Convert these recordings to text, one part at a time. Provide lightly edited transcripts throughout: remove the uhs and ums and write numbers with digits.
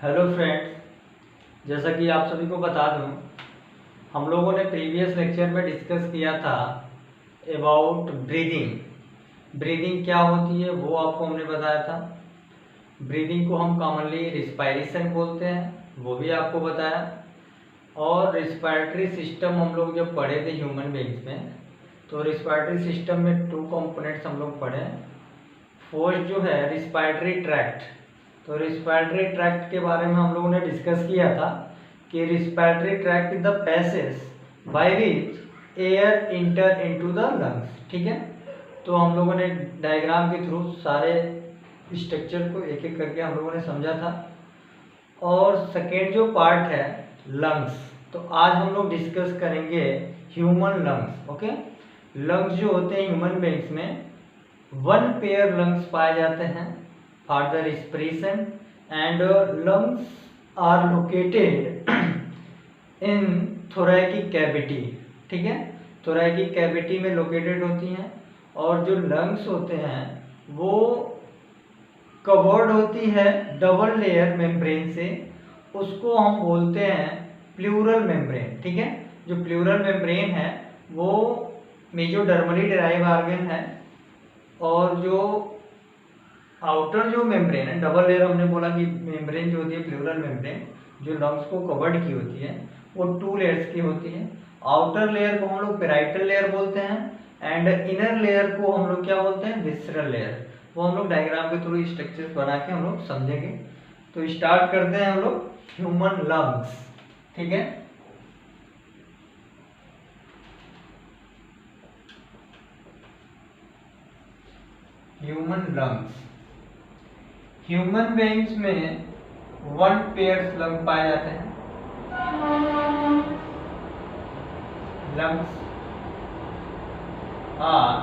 Hello friends, जैसा कि आप सभी को बता दूं, हम लोगों ने प्रीवियस लेक्चर में डिस्कस किया था अबाउट ब्रीदिंग। ब्रीदिंग क्या होती है वो आपको हमने बताया था। ब्रीदिंग को हम कॉमनली रिस्पायरेशन बोलते हैं, वो भी आपको बताया। और रिस्पायरेटरी सिस्टम हम लोग जब पढ़े थे ह्यूमन बींग्स में, तो रिस्पायरेटरी सिस्टम में 2 कंपोनेंट्स हम लोग पढ़े। फर्स्ट जो है रिस्पायरेटरी ट्रैक्ट, तो रिस्पायरेटरी ट्रैक्ट के बारे में हम लोगों ने डिस्कस किया था कि respiratory tract is the passage by which air inter into the lungs. ठीक है, तो हम लोगों ने डायग्राम के थ्रू सारे स्ट्रक्चर को एक एक करके हम लोगों ने समझा था। और सेकेंड जो पार्ट है लंग्स, तो आज हम लोग डिस्कस करेंगे ह्यूमन लंग्स। ओके, लंग्स जो होते हैं ह्यूमन बींग्स में 1 पेयर लंग्स पाए जाते हैं for the respiration, and lungs are located in thoracic cavity. ठीक है, थोरैकिक कैविटी में लोकेटेड होती हैं। और जो लंग्स होते हैं वो कवर्ड होती है डबल लेयर मेम्ब्रेन से, उसको हम बोलते हैं प्लूरल मेम्ब्रेन। ठीक है, जो प्लूरल मेम्ब्रेन है वो मेसोडर्मली डिराइव ऑर्गन है। और जो आउटर जो मेम्ब्रेन है, डबल लेयर हमने बोला कि मेम्ब्रेन जो होती है प्लूरल मेम्ब्रेन जो लंग्स को कवर्ड की होती है वो 2 लेयर्स की होती है। आउटर लेयर को हम लोग पेराइटल लेयर बोलते हैं, एंड इनर लेयर को हम लोग क्या बोलते हैं, विसरल लेयर। वो हम लोग डायग्राम के थ्रू स्ट्रक्चर बना के हम लोग समझेंगे। तो स्टार्ट करते हैं हम लोग ह्यूमन लंग्स। ठीक है, ह्यूमन लंग्स। ह्यूमन बीइंग्स में 1 पेयर लंग पाए जाते हैं। लंग्स आर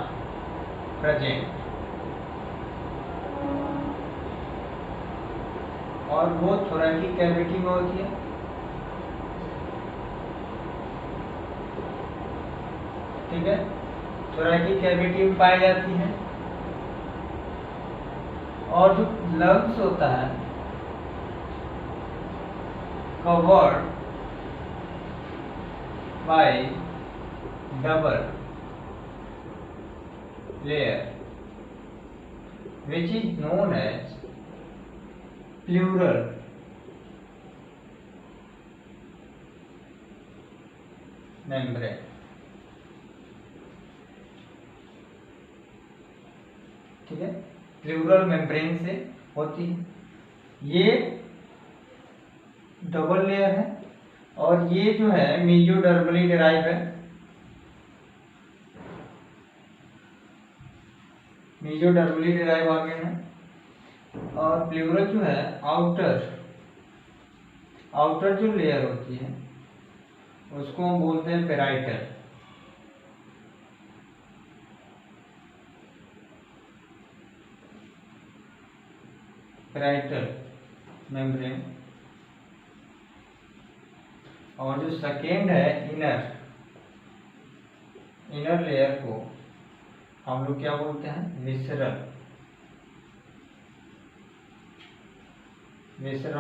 प्रेजेंट, और वो थोरैकिक कैविटी में होती है। ठीक है, थोरैकिक कैविटी में पाई जाती है। और जो लंग्स होता है covered by double layer which is known as pleural membrane। ठीक है, प्लूरल मेम्ब्रेन से होती है। ये डबल लेयर है और ये जो है मेसोडर्मली डिराइव है। मेसोडर्मली डिराइव ऑर्गन है। और प्लूरल जो है आउटर जो लेयर होती है उसको हम बोलते हैं पेराइटल। Parietal membrane. और जो सेकेंड है इनर लेयर को हम लोग क्या बोलते हैं, विसरल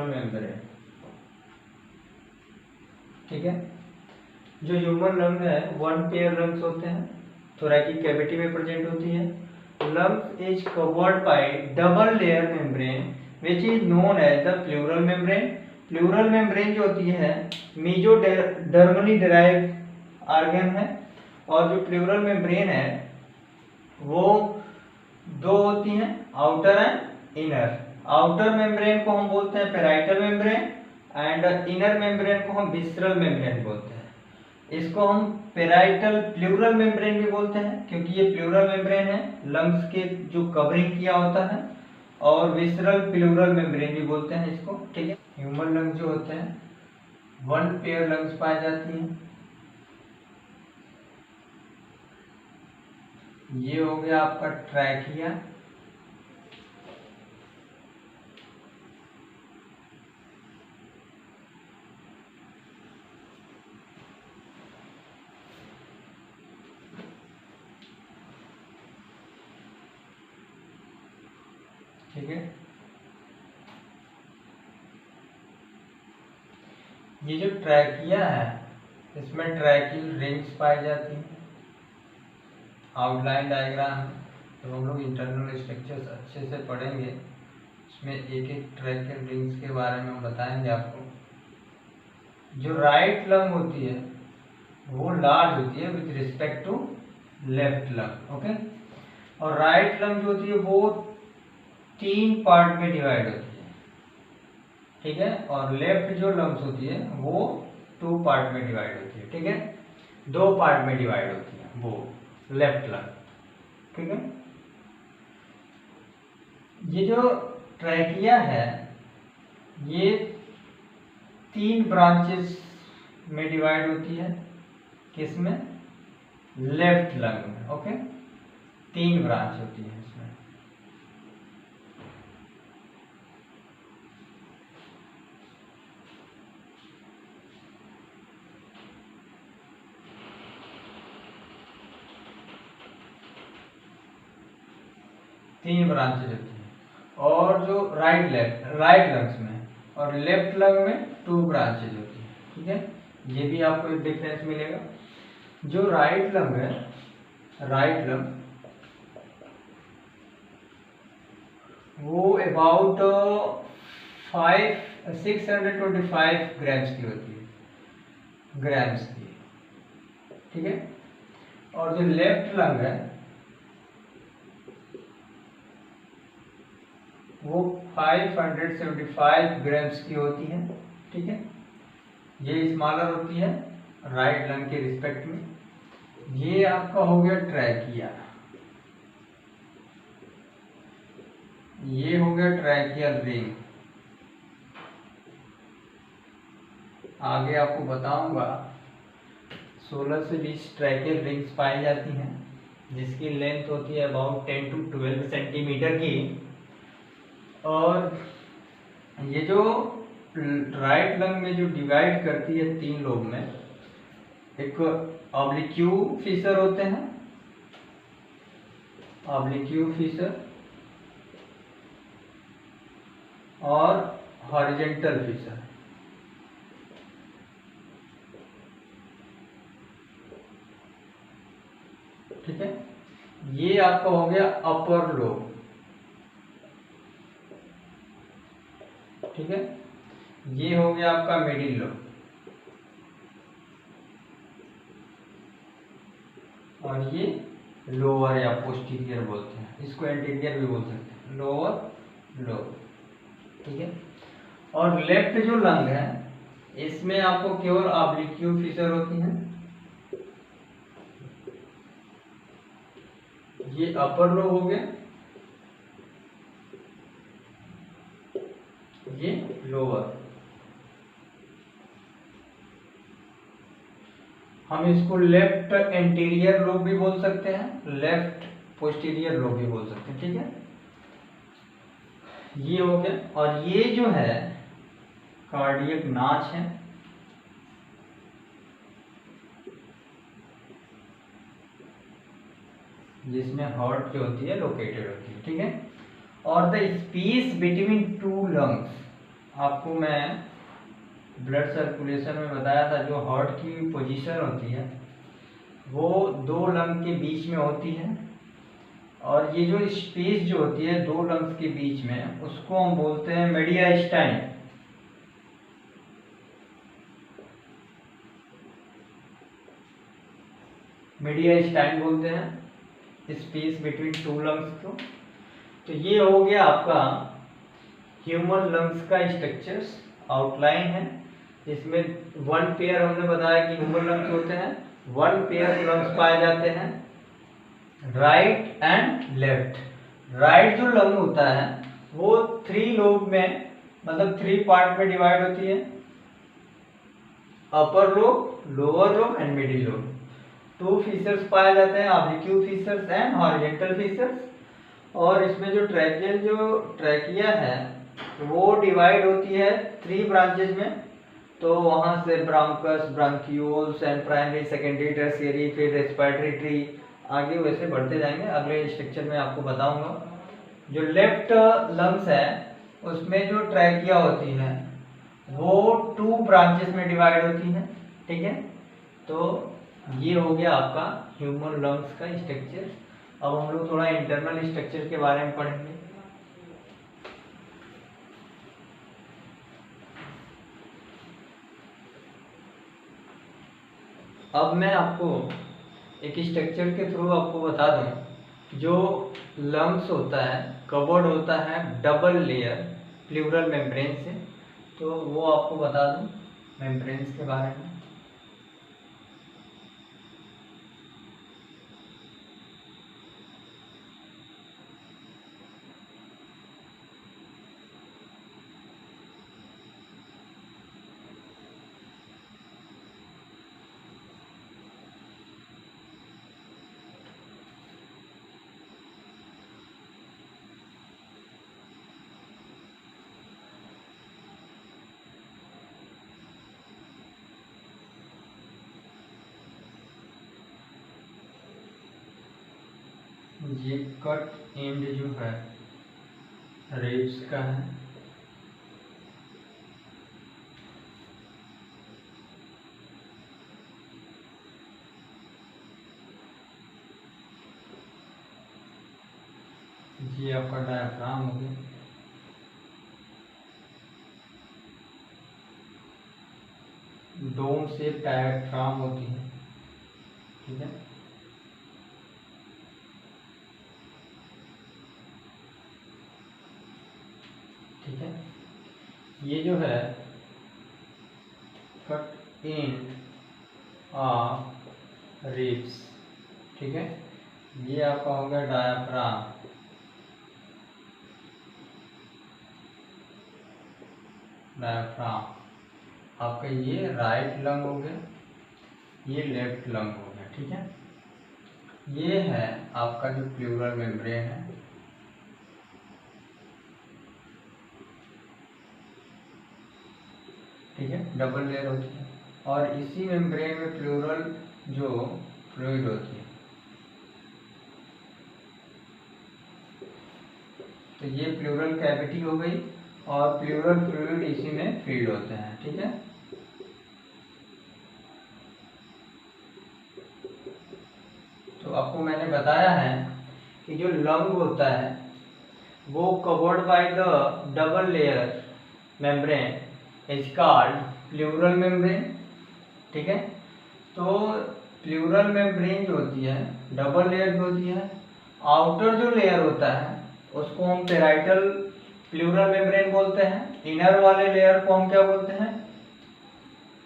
मेम्ब्रेन। ठीक है, जो ह्यूमन लंग है 1 पेयर लंग्स होते हैं, थोरैकिक कैविटी में प्रेजेंट होती है। Lungs is covered by double layer membrane which is known as the pleural membrane. Pleural membrane जो होती है मेसोडर्मली डिराइव ऑर्गन है। और जो प्लूरल मेम्ब्रेन है वो 2 होती हैं, outer and inner. Outer membrane को हम बोलते हैं parietal membrane, and inner membrane को हम विसरल मेम्ब्रेन बोलते हैं। इसको हम पेराइटल प्लूरल मेम्ब्रेन भी बोलते हैं क्योंकि ये प्लूरल मेम्ब्रेन है, लंग्स के जो कवरिंग किया होता है। और विसरल प्लूरल मेम्ब्रेन भी बोलते हैं इसको। ठीक है, ह्यूमन लंग्स जो होते हैं 1 पेयर लंग्स पाई जाती हैं। ये हो गया आपका ट्रैकिया। ठीक है, ये जो ट्रैकिया है इसमें ट्रैकियल रिंग्स पाई जाती हैं। आउटलाइन डायग्राम तो हम लोग इंटरनल स्ट्रक्चर्स अच्छे से पढ़ेंगे, इसमें एक एक ट्रैकियल रिंग्स के बारे में हम बताएंगे आपको। जो राइट लंग होती है वो लार्ज होती है with respect to left lung, okay. और राइट लंग जो होती है वो 3 पार्ट में डिवाइड होती है, ठीक है। और लेफ्ट जो लंग्स होती है वो 2 पार्ट में डिवाइड होती है, ठीक है। 2 पार्ट में डिवाइड होती है वो लेफ्ट लंग, ठीक है। ये जो ट्रैकिया है ये 3 ब्रांचेस में डिवाइड होती है, किसमें? लेफ्ट लंग में, ओके। 3 ब्रांच होती है इसमें। तीन ब्रांचेज होती है। और जो राइट लंग्स में और लेफ्ट लंग में 2 ब्रांचेज होती है, ठीक है। ये भी आपको एक डिफरेंस मिलेगा। जो राइट लंग है, राइट लंग वो अबाउट 625 ग्राम्स की होती है, ग्राम्स की, ठीक है। और जो लेफ्ट लंग है वो 575 ग्राम्स की होती है, ठीक है। ये स्मॉलर होती है राइट लंग के रिस्पेक्ट में। ये आपका हो गया ट्रैकिया, ये हो गया ट्रैकियल रिंग। आगे आपको बताऊंगा 16 से 20 ट्रैकियल रिंग्स पाई जाती हैं जिसकी लेंथ होती है अबाउट 10 to 12 सेंटीमीटर की। और ये जो राइट लंग में जो डिवाइड करती है 3 लोब में, एक ऑब्लिक्यू फीसर होते हैं, ऑब्लिक्यू फीसर और हॉरिजेंटल फीसर, ठीक है। ये आपका हो गया अपर लोब, ठीक है। ये हो गया आपका मिडिल लोब और ये लोअर या पोस्टीरियर बोलते हैं, इसको एंटीरियर भी बोल सकते हैं, लोअर लोब, ठीक है। और लेफ्ट जो लंग है इसमें आपको केवल ऑब्लिक्यू फीचर होती है। ये अपर लोब हो गया, ये लोअर। हम इसको लेफ्ट एंटीरियर लोब भी बोल सकते हैं, लेफ्ट पोस्टीरियर लोब भी बोल सकते हैं, ठीक है। ये हो गया। और ये जो है कार्डियक नाच है, जिसमें हार्ट जो होती है लोकेटेड होती है, ठीक है। और द स्पेस बिटवीन 2 लंग्स, आपको मैं ब्लड सर्कुलेशन में बताया था जो हार्ट की पोजीशन होती है वो 2 लंग के बीच में होती है। और ये जो स्पेस जो होती है 2 लंग्स के बीच में उसको हम बोलते हैं मेडियास्टाइन। मेडियास्टाइन बोलते हैं स्पेस बिटवीन 2 लंग्स को। तो ये हो गया आपका ह्यूमन लंग्स का स्ट्रक्चर्स आउटलाइन है। इसमें 1 पेयर हमने बताया कि ह्यूमन लंग्स होते हैं, 1 पेयर लंग्स पाए जाते हैं राइट एंड लेफ्ट। राइट जो लंग होता है वो 3 लोब में, मतलब 3 पार्ट में डिवाइड होती है, upper lobe, lower lobe and middle lobe. 2 features पाए जाते हैं, ऑब्लिक्यू फीचर्स एंड हॉरिजॉन्टल फीचर्स। और इसमें जो ट्रैकिया है वो डिवाइड होती है 3 ब्रांचेज में। तो वहां से ब्रांकस, ब्रांक्यूल्स एंड प्राइमरी, सेकेंडरी, टर्शियरी, फिर रेस्पिरेटरी ट्री, आगे वैसे बढ़ते जाएंगे, अगले स्ट्रक्चर में आपको बताऊंगा। जो लेफ्ट लंग्स है उसमें जो ट्रैकिया होती है वो 2 ब्रांचेस में डिवाइड होती है। ठीक है, तो ये हो गया आपका ह्यूमन लंग्स का स्ट्रक्चर। अब हम लोग थोड़ा इंटरनल स्ट्रक्चर के बारे में पढ़ेंगे। अब मैं आपको एक स्ट्रक्चर के थ्रू आपको बता दूं, जो लंग्स होता है कवर्ड होता है डबल लेयर प्लूरल मेम्ब्रेन से, तो वो आपको बता दूं मेम्ब्रेन्स के बारे में। ये कट एंड जो है रिब्स का है। ये आपका डायफ्राम हो गया। डोम शेप डायफ्राम होती है। ठीक है, ठीक है, ये जो है कट एंड ऑफ रिब्स। ठीक है, ये आपका हो गया डायफ्राम। डायफ्राम आपका ये राइट लंग हो गया, ये लेफ्ट लंग हो गया। ठीक है, ये है आपका जो प्लूरल मेम्ब्रेन है। ठीक है, डबल लेयर होती है और इसी मेम्ब्रेन में प्लूरल जो फ्लूइड होती है। तो ये प्लूरल कैविटी हो गई और प्लूरल फ्लूइड इसी में फीड होते हैं। ठीक है, तो आपको मैंने बताया है कि जो लंग होता है वो covered by the double layer membrane is called pleural membrane. ठीक है, तो प्लूरल मेम्ब्रेन जो होती है डबल लेयर की होती है। आउटर जो लेयर होता है उसको हम पेराइटल प्लूरल मेम्ब्रेन बोलते हैं। इनर वाले लेयर को हम क्या बोलते हैं?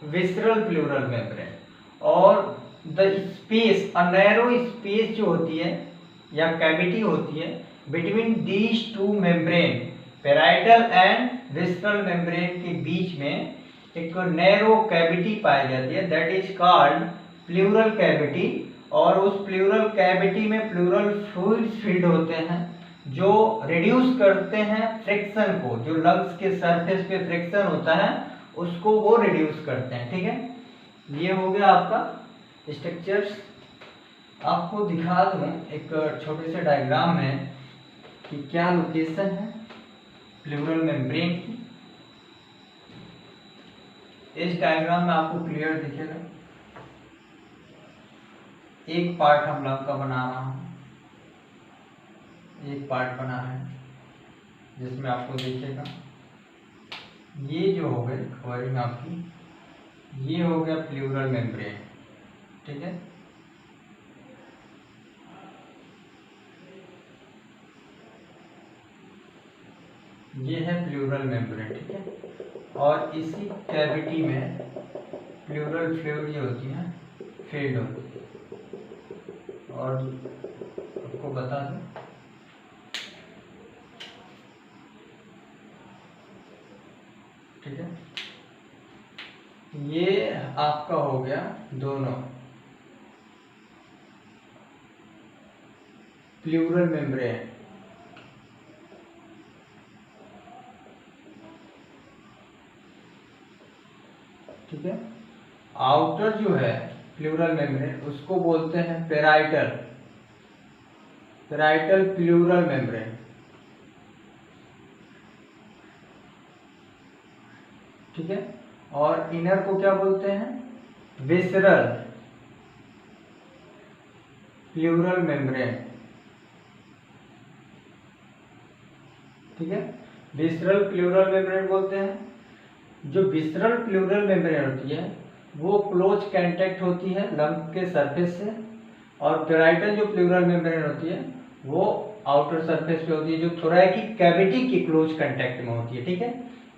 Visceral pleural membrane. और the space, a narrow space जो होती है या कैविटी होती है between these two membrane, parietal and visceral membrane के बीच में एक नैरो कैविटी पाई जाती है, that is called pleural cavity. और उस प्लूरल कैविटी में प्लूरल फ्लूइड्स फील्ड होते हैं जो रिड्यूस करते हैं फ्रिक्शन को। जो लंग्स के सरफेस पे फ्रिक्शन होता है उसको वो रिड्यूस करते हैं। ठीक है, ये हो गया आपका स्ट्रक्चर्स। आपको दिखा दूं एक छोटे से डायग्राम में कि क्या लोकेशन है प्लूरल मेम्ब्रेन की। इस डायग्राम में आपको क्लियर दिखेगा। एक पार्ट हम लंग का बना रहा हूं, एक पार्ट बना है जिसमें आपको दिखेगा ये जो हो गई कवरिंग आपकी, ये हो गया प्लूरल मेम्ब्रेन। ठीक है, ये है प्लूरल मेम्ब्रेन। ठीक है, और इसी कैविटी में प्लूरल फ्लूइड जो होती है फील्ड होती है। और आपको बता दूं ठीक है, ये आपका हो गया दोनों प्लूरल मेम्ब्रेन। ठीक है, आउटर जो है प्लूरल मेम्ब्रेन उसको बोलते हैं पेराइटल, पेराइटल प्लूरल मेम्ब्रेन। ठीक है। और इनर को क्या बोलते हैं? विसरल प्लूरल मेम्ब्रेन, ठीक है, विसरल प्लूरल मेम्ब्रेन बोलते हैं। जो विसरल प्लूरल मेम्ब्रेन होती है वो क्लोज कांटेक्ट होती है लंग के सरफेस से, और पेराइटल जो प्लूरल मेम्ब्रेन होती है वो आउटर सरफेस पे होती है, जो थोरैकिक कैविटी की क्लोज कांटेक्ट में होती है, ठीक है,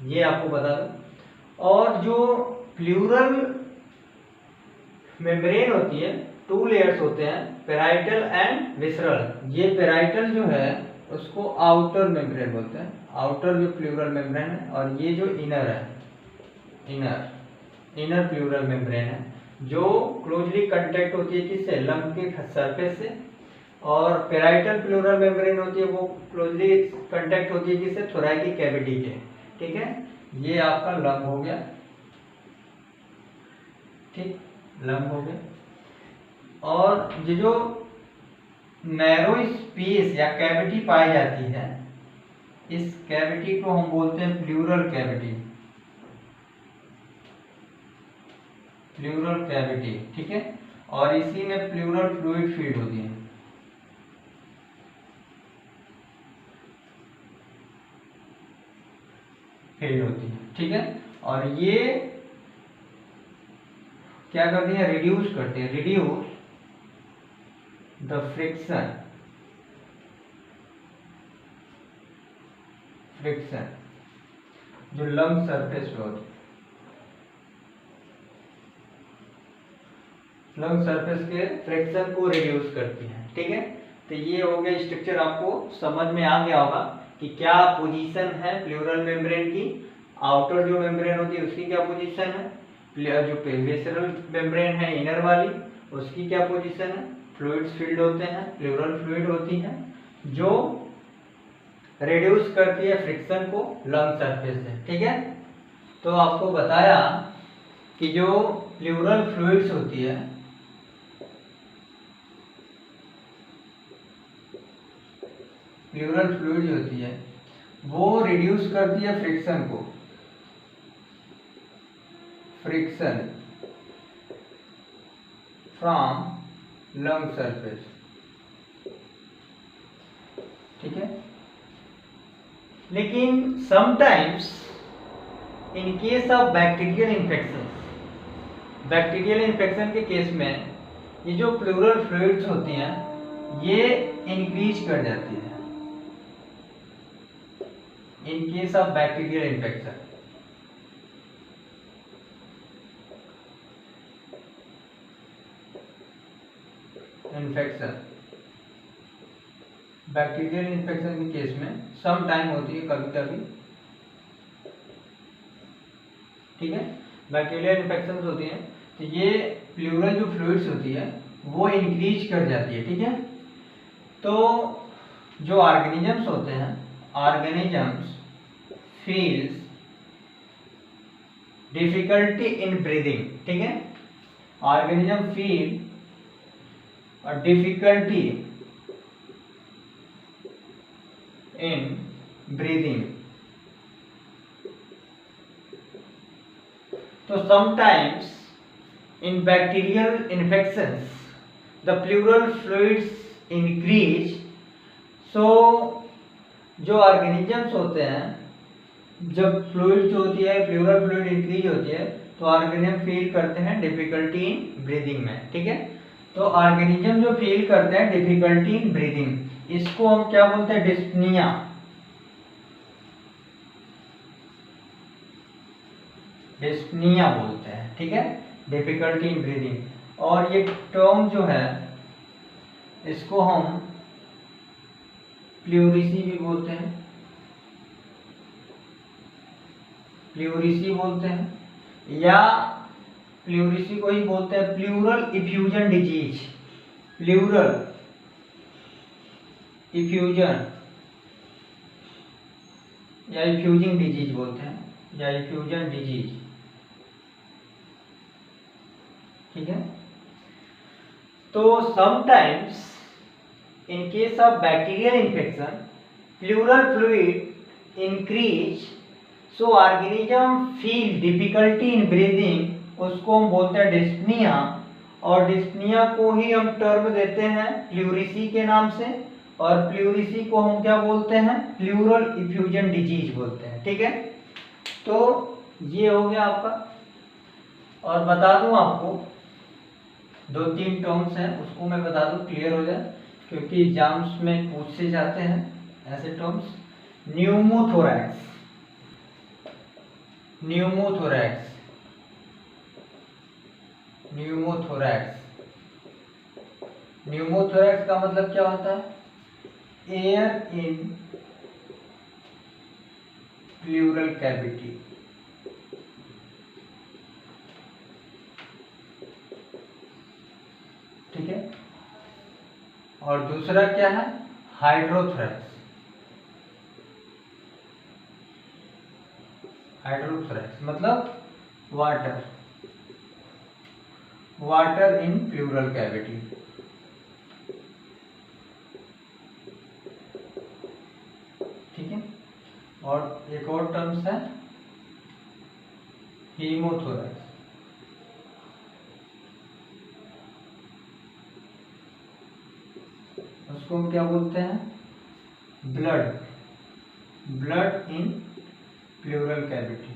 ये आपको बता दो। और जो प्लूरल मेम्ब्रेन होती है 2 लेयर्स होते हैं, पेराइटल एंड विसरल। ये पेराइटल जो है उसको आउटर मेम्ब्रेन बोलते हैं, आउटर जो प्लूरल मेम्ब्रेन है, और ये जो इनर है, इनर प्लूरल मेम्ब्रेन है, जो क्लोजली कांटेक्ट होती है किससे? लंग के सरफेस से। और पेराइटल प्लूरल मेम्ब्रेन होती है वो क्लोजली कांटेक्ट होती है किससे? थोरैकिक कैविटी के, ठीक है। ये आपका लंग हो गया, ठीक, लंग हो गया। और ये जो नैरो स्पेस या कैविटी पाई जाती है, इस कैविटी को हम बोलते हैं प्लूरल कैविटी, प्लूरल कैविटी, ठीक है। और इसी में प्लूरल फ्लूइड फीड होती है, ठीक है। और ये क्या करती है? रिड्यूस करती है, रिड्यूस द फ्रिक्शन जो लंग सरफेस पे होती है, लंग सरफेस के फ्रिक्शन को रिड्यूस करती है, ठीक है। तो ये हो गया स्ट्रक्चर, आपको समझ में आ गया होगा कि क्या पोजीशन है प्लूरल मेम्ब्रेन की, आउटर जो मेम्ब्रेन होती है उसकी क्या पोजीशन है, जो विसरल मेम्ब्रेन है इनर वाली उसकी क्या पोजीशन है, फ्लूइड्स फील्ड होते हैं, प्लूरल फ्लूइड होती है जो रिड्यूस करती है फ्रिक्शन को लंग सरफेस से, ठीक है। तो आपको बताया कि जो प्लूरल फ्लूइड्स होती है, प्लूरल फ्लूइड होती है वो रिड्यूस करती है फ्रिक्शन को, फ्रिक्शन फ्रॉम लंग सरफेस, ठीक है। लेकिन sometimes in case of bacterial infection, bacterial infection के केस में ये जो प्लूरल फ्लूइड्स होती हैं ये इंक्रीज कर जाती है इन case of bacterial infection. Bacterial infection के केस में सम टाइम होती है, कभी कभी, ठीक है। बैक्टीरियल इन्फेक्शन होती है तो ये प्लूरल जो फ्लूइड्स होती है वो इंक्रीज कर जाती है, ठीक है। तो जो ऑर्गेनिजम्स होते हैं, organisms feels difficulty in breathing, ठीक है, organism feel difficulty in breathing. तो sometimes in bacterial infections the pleural fluids increase, so जो ऑर्गेनिजम्स होते हैं जब फ्लूइड जो होती है प्लूरल फ्लूइड इंक्रीज होती है तो ऑर्गेनिज्म फील करते हैं डिफिकल्टी इन ब्रीदिंग में, ठीक है। तो ऑर्गेनिज्म जो फील करते हैं डिफिकल्टी इन ब्रीदिंग, इसको हम क्या बोलते हैं? डिस्पनिया, डिस्पनिया बोलते हैं, ठीक है, डिफिकल्टी इन ब्रीदिंग। और ये टर्म जो है इसको हम प्लूरिसी भी बोलते हैं, प्लूरिसी बोलते हैं, या प्लूरिसी को ही बोलते हैं pleural effusion disease, pleural effusion या इफ्यूजिंग डिजीज बोलते हैं, या इफ्यूजन डिजीज, ठीक है। तो sometimes in case of bacterial infection pleural fluid increase, so organism feel difficulty in breathing, उसको हम बोलते हैं डिस्पनिया, और डिस्पनिया को ही हम टर्म देते हैं प्लूरिसी के नाम से, और प्लूरिसी को हम क्या बोलते हैं, प्लूरल इफ्यूजन डिजीज बोलते हैं। ठीक है, तो ये हो गया आपका। और बता दूं आपको, 2-3 टर्म्स हैं उसको मैं बता दूं, क्लियर हो जाए, क्योंकि एग्जाम्स में पूछे जाते हैं ऐसे terms. Pneumothorax, pneumothorax, pneumothorax, pneumothorax का मतलब क्या होता है, एयर इन प्लूरल कैविटी। ठीक है, और दूसरा क्या है, हाइड्रोथोरैक्स, हाइड्रोथोरैक्स मतलब water, water in pleural cavity. ठीक है, और एक और टर्म्स है हीमोथोरैक्स, उसको हम क्या बोलते हैं, blood, blood in pleural cavity.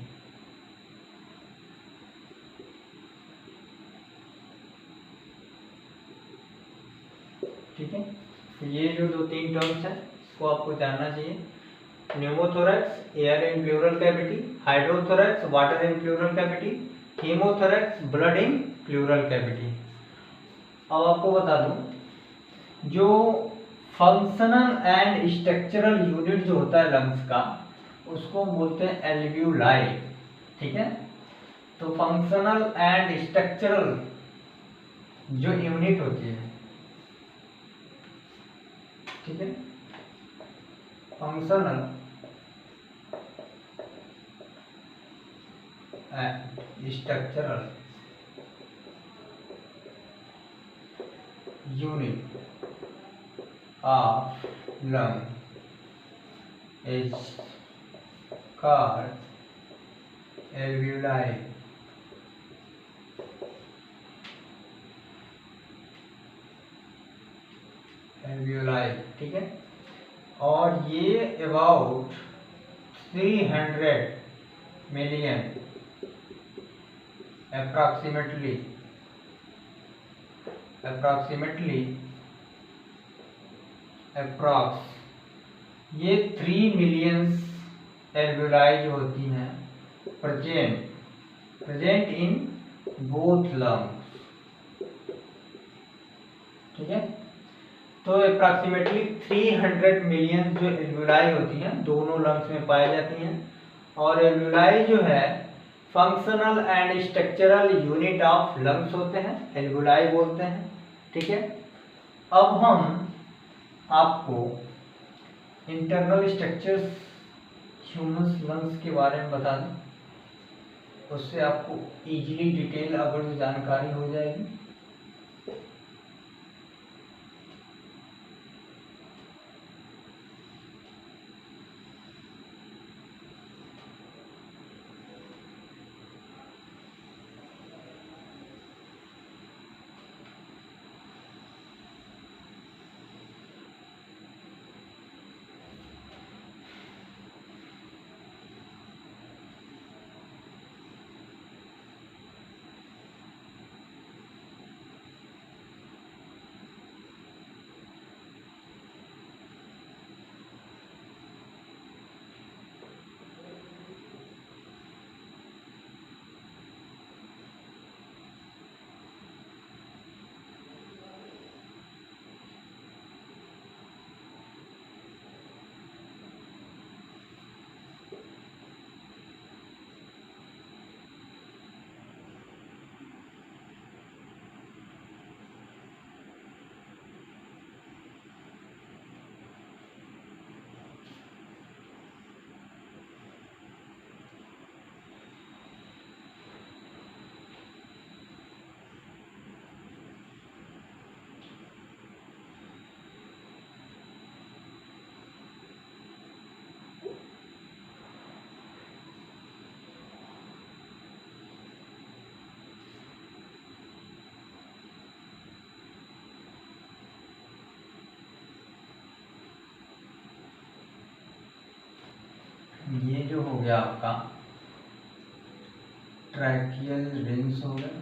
ठीक है, तो ये जो 2-3 टर्म्स हैं इसको आपको जानना चाहिए। Pneumothorax air in pleural cavity, hydrothorax water in pleural cavity, hemothorax blood in pleural cavity. अब आपको बता दूं, जो फंक्शनल एंड स्ट्रक्चरल यूनिट जो होता है लंग्स का, उसको हम बोलते हैं एल्वियोलाई। ठीक है, तो फंक्शनल एंड स्ट्रक्चरल जो यूनिट होती है, ठीक है, functional and structural unit of lung is called alveoli. Alveoli, ठीक है, और ये अबाउट 300 मिलियन अप्रॉक्सीमेटली अप्रॉक्स ये 3 मिलियन एल्वियोलाई जो होती हैं प्रेजेंट इन बोथ लंग्स। ठीक है, तो अप्रॉक्सीमेटली 300 मिलियन जो एल्वियोलाई होती हैं दोनों लंग्स में पाई जाती हैं, और एल्वियोलाई जो है functional and structural unit of lungs होते हैं, एल्वियोलाई बोलते हैं। ठीक है, अब हम आपको इंटरनल स्ट्रक्चर्स ह्यूमन लंग्स के बारे में बता दें, उससे आपको इजीली डिटेल अगर जानकारी हो जाएगी। गया आपका ट्रैकियल रिंग्स हो गया।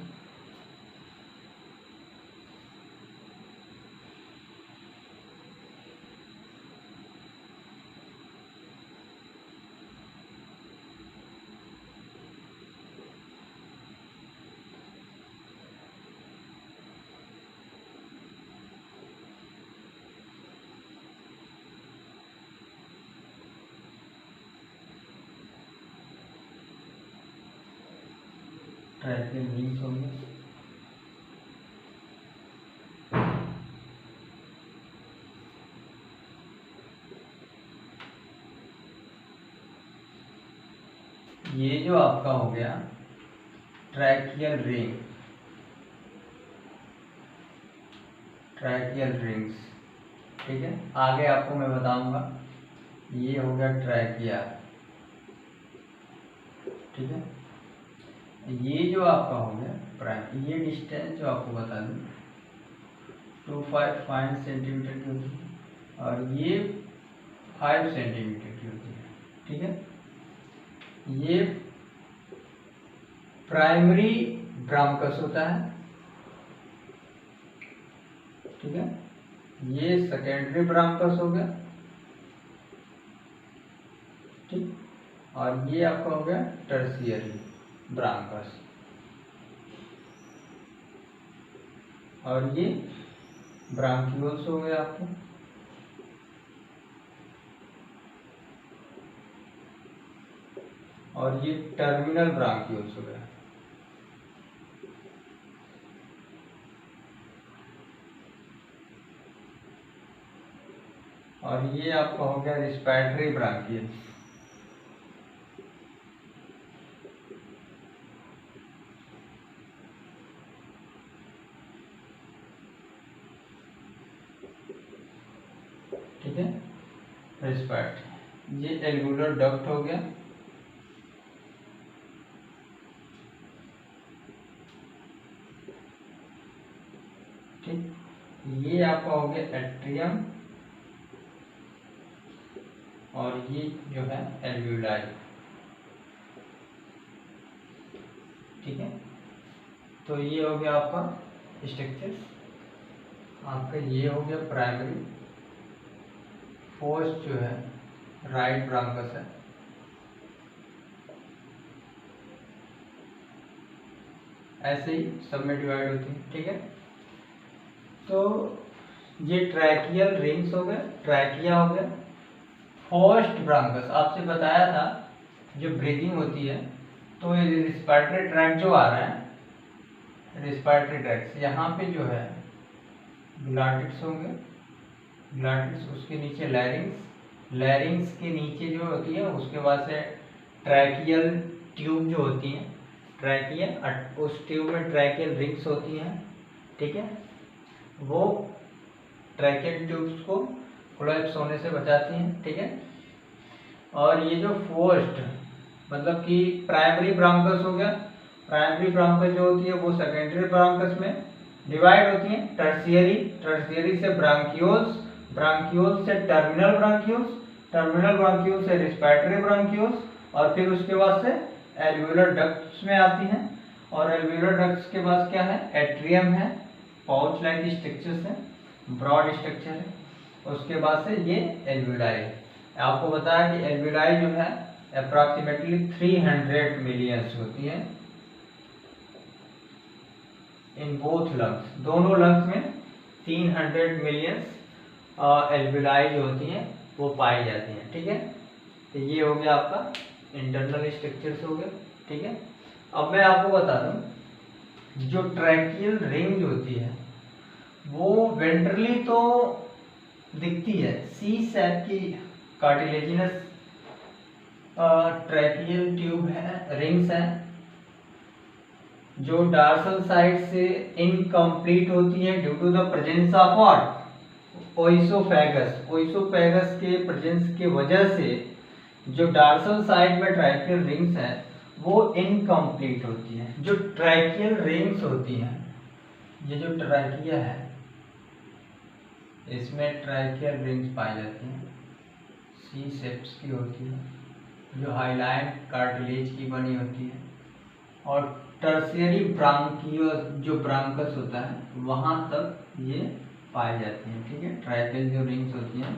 ट्रैकियल रिंग्स हो गया। ये जो आपका हो गया ट्रैकियल रिंग, ट्रैकियल रिंग्स, ठीक है। आगे आपको मैं बताऊंगा। ये हो गया ट्रैकिया, ठीक है। ये जो आपका हो गया प्राइम, ये डिस्टेंस जो आपको बता दूं 255 सेंटीमीटर की होती है और ये 5 सेंटीमीटर की होती है, ठीक है। ये प्राइमरी ब्रांकस होता है, ठीक है। ये सेकेंडरी ब्रांकस हो गया, ठीक। और ये आपका हो गया टर्शियरी ब्रांकस, और ये ब्रांक्यूल्स हो गए आपके। और ये टर्मिनल ब्रांक्यूल्स हो गया। और ये आपका हो गया रिस्पिरेटरी ब्रांकियल्स। ठीक है, रिस्पिरेटरी। ये एल्वुलर डक्ट हो गया, ठीक। ये आपका हो गया एट्रियम, और ये जो है एल्वुलाई, ठीक है। तो ये हो गया आपका स्ट्रक्चर्स। आपका ये हो गया प्राइमरी। फर्स्ट जो है राइट ब्रांकस है, ऐसे ही सब में डिवाइड होती है, ठीक है। तो ये ट्रैकियल रिंग्स हो गए, ट्रैकिया हो गया। फर्स्ट ब्रांकस आपसे बताया था जो ब्रीदिंग होती है, तो ये रिस्पिरेटरी ट्रैक्ट जो आ रहा है, रिस्पिरेटरी ट्रैक्ट यहाँ पे जो है ग्लॉटिड्स होंगे, ग्लॉटिड्स, उसके नीचे लैरिंग्स, लैरिंग्स के नीचे जो होती है उसके बाद से ट्रैकियल ट्यूब जो होती है, ट्रैकियल, उस ट्यूब में ट्रैकियल रिंग्स होती हैं, ठीक है। वो ट्रैकियल ट्यूब्स को कोलैप्स होने से बचाती हैं, ठीक है। और ये जो फर्स्ट मतलब कि प्राइमरी ब्रांकस हो गया, प्राइमरी ब्रांकस जो होती है वो सेकेंडरी ब्रांकस में डिवाइड होती है। टर्शियरी, टर्शियरी से ब्रांक्यूल्स, ब्रांक्यूल्स से टर्मिनल ब्रांक्यूल्स, टर्मिनल ब्रांक्यूल्स से रिस्पिरेटरी ब्रांक्यूल्स, और फिर उसके बाद से एल्वुलर डक्ट्स में आती हैं। और एल्वुलर डक्ट्स के बाद क्या है, एट्रियम है, पाउच लाइक स्ट्रक्चर्स है, ब्रॉड स्ट्रक्चर है। उसके बाद से ये एल्वुलाई। आपको बताया कि एल्वुलाई जो है अप्रॉक्सीमेटली 300 मिलियंस होती है इन बोथ लंग्स, दोनों लंग्स में 300 मिलियंस एल्वुलाई जो होती हैं वो पाई जाती हैं, ठीक है। तो ये हो गया आपका इंटरनल स्ट्रक्चर्स हो गया, ठीक है। अब मैं आपको बता दूं जो ट्रैकियल रिंग होती है वो वेंट्रली तो दिखती है, सी शेप की कार्टिलेजिनस ट्रैकियल ट्यूब है, रिंग्स है, जो डार्सल साइड से इनकम्प्लीट होती है due to the presence of what, oesophagus. Oesophagus के प्रेजेंस की वजह से जो डार्सल साइड में ट्रैकियल रिंग्स है वो इनकम्प्लीट होती है। जो ट्रैकियल रिंग्स होती हैं, ये जो ट्रैकिया है इसमें ट्रैकियल रिंग्स पाई जाती हैं, सी शेप्स की होती है, जो हाइलाइन कार्टिलेज की बनी होती है, और टर्शियरी ब्रांकियोस जो ब्रांकस होता है वहाँ तक ये पाई जाती हैं। ठीक है, ट्रैकियल जो रिंग्स होती हैं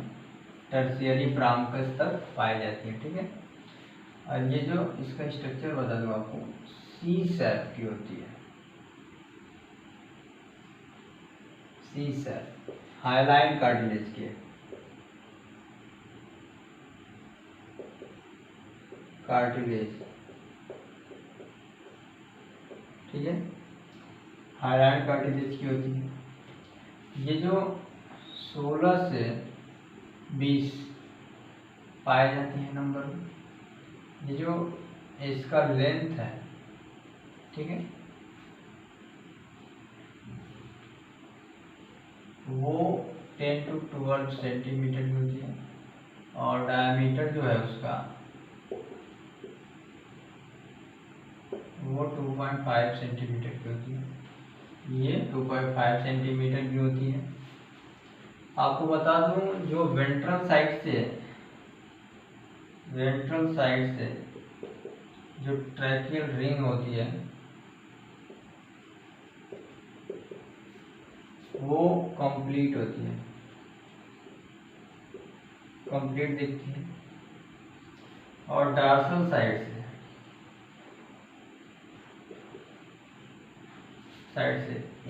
टर्शियरी ब्रांकस तक पाई जाती हैं। ठीक है, और ये जो इसका स्ट्रक्चर बता दूँ आपको, सी शेप की होती है, सी शेप हाइलाइन कार्टिलेज के कार्टिलेज। ठीक है, हाइलाइन कार्टिलेज की होती है। ये जो 16 से 20 पाए जाती है नंबर में। ये जो इसका लेंथ है, ठीक है, वो 10 to 12 सेंटीमीटर की होती है, और डायमीटर जो है उसका वो 2.5 सेंटीमीटर की होती है। ये 2.5 सेंटीमीटर की होती है। आपको बता दूं, जो वेंट्रल साइड से जो ट्रैकियल रिंग होती है वो कंप्लीट होती है, कंप्लीट दिखती है, और डार्सल साइड से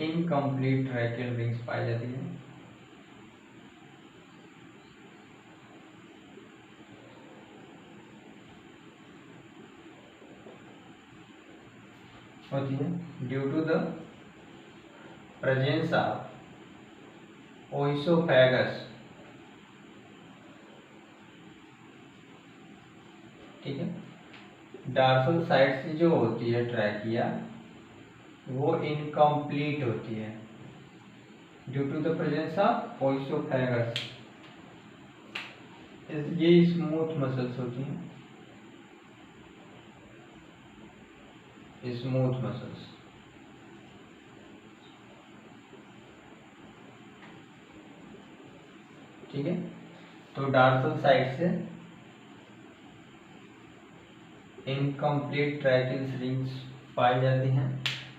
इनकम्प्लीट ट्रैकियल रिंग्स पाई जाती है। होती है due to the presence of oesophagus. ठीक है, डार्सल साइड से जो होती है ट्रैकिया वो इनकम्प्लीट होती है due to the presence of oesophagus. ये स्मूथ मसल्स होती हैं, स्मूथ मसल्स। ठीक है, तो डार्सल साइड से इनकम्प्लीट ट्रैकियल रिंग्स पाई जाती हैं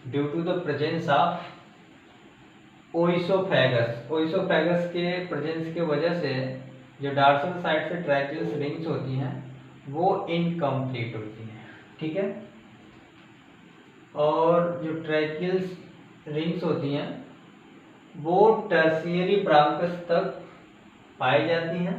due to the presence of oesophagus. Oesophagus के प्रेजेंस की वजह से जो डार्सल साइड से ट्रैकियल रिंग्स होती हैं वो इनकम्प्लीट होती हैं। ठीक है, और जो ट्रैकियल रिंग्स होती हैं वो टर्शियरी ब्रांकस तक पाई जाती हैं।